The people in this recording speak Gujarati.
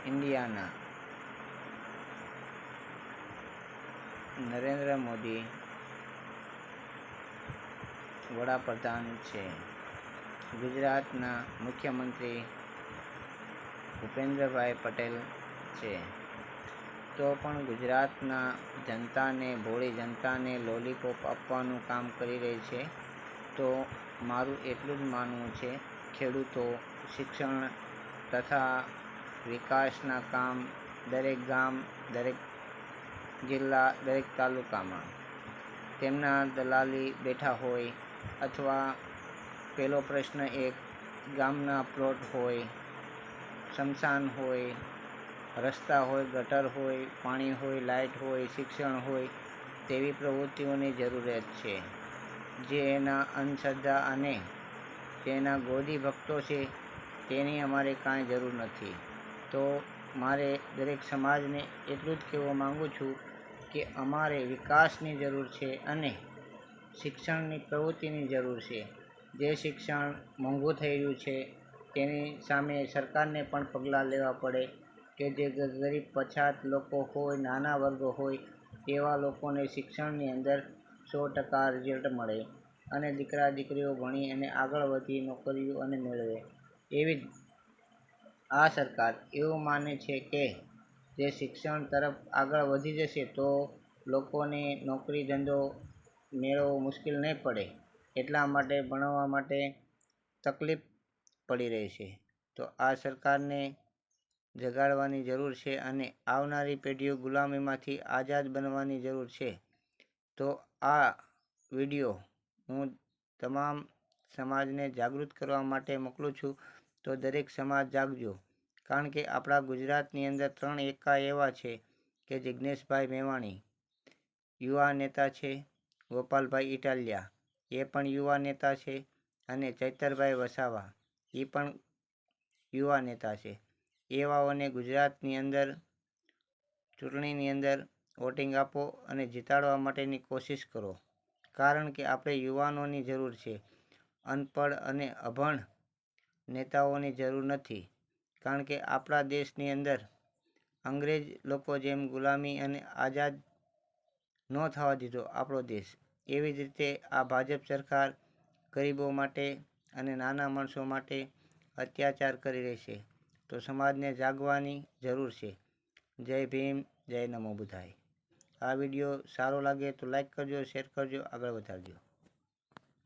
ઇન્ડિયાના નરેન્દ્ર મોદી વડાપ્રધાન છે. ગુજરાતના મુખ્યમંત્રી ભૂપેન્દ્રભાઈ પટેલ છે. તો પણ ગુજરાતના જનતાને, ભોળી જનતાને લોલીપોપ આપવાનું કામ કરી રહી છે. તો મારું એટલું જ માનવું છે, ખેડૂતો, શિક્ષણ તથા વિકાસના કામ દરેક ગામ, દરેક જિલ્લા, દરેક તાલુકામાં તેમના દલાલી બેઠા હોય, અથવા પહેલો પ્રશ્ન એક ગામના પ્લોટ હોય, સ્મશાન હોય, રસ્તા હોય, ગટર હોય, પાણી હોય, લાઇટ હોય, શિક્ષણ હોય, તેવી પ્રવૃત્તિઓની જરૂરિયાત છે. જે એના અંધશ્રદ્ધા અને તેના ગોદી ભક્તો છે તેની અમારે કાંઈ જરૂર નથી. તો મારે દરેક સમાજને એટલું જ કહેવા માગું છું કે અમારે વિકાસની જરૂર છે અને શિક્ષણની પ્રવૃત્તિની જરૂર છે. જે શિક્ષણ મોંઘું થઈ રહ્યું છે તેની સામે સરકારને પણ પગલાં લેવા પડે કે જે ગરીબ પછાત લોકો હોય, નાના વર્ગો હોય, તેવા લોકોને શિક્ષણની અંદર 100% રિઝલ્ટ મળે અને દીકરા દીકરીઓ ભણી અને આગળ વધી નોકરીઓ અને મેળવે. એવી જ આ સરકાર એવું માને છે કે જે શિક્ષણ તરફ આગળ વધી જશે તો લોકોને નોકરી ધંધો મેળવવો મુશ્કેલ નહીં પડે, એટલા માટે ભણવા માટે તકલીફ પડી રહી છે. તો આ સરકારને જગાડવાની જરૂર છે અને આવનારી પેઢીઓ ગુલામીમાંથી આઝાદ બનવાની જરૂર છે. તો આ વિડીયો હું તમામ સમાજને જાગૃત કરવા માટે મોકલું છું. તો દરેક સમાજ જાગજો, કારણ કે આપણા ગુજરાતની અંદર 3 એકા એવા છે કે જિજ્ઞેશભાઈ મેવાણી યુવા નેતા છે, ગોપાલભાઈ ઇટાલિયા એ પણ યુવા નેતા છે, અને ચૈતરભાઈ વસાવા એ પણ યુવા નેતા છે. એવાઓને ગુજરાતની અંદર ચૂંટણીની અંદર વોટિંગ આપો અને જીતાડવા માટેની કોશિશ કરો, કારણ કે આપણે યુવાનોની જરૂર છે. અનપઢ અને અભણ નેતાઓની જરૂર નથી, કારણ કે આપણા દેશની અંદર અંગ્રેજ લોકો જેમ ગુલામી અને આઝાદ ન થવા દીધો આપણો દેશ, એવી જ રીતે આ ભાજપ સરકાર ગરીબો માટે અને નાના માણસો માટે અત્યાચાર કરી રહી છે. તો સમાજને જાગવાની જરૂર છે. જય ભીમ, જય નમો બુદ્ધાય. આ વિડીયો સારો લાગે તો લાઈક કરજો, શેર કરજો, આગળ વધારજો.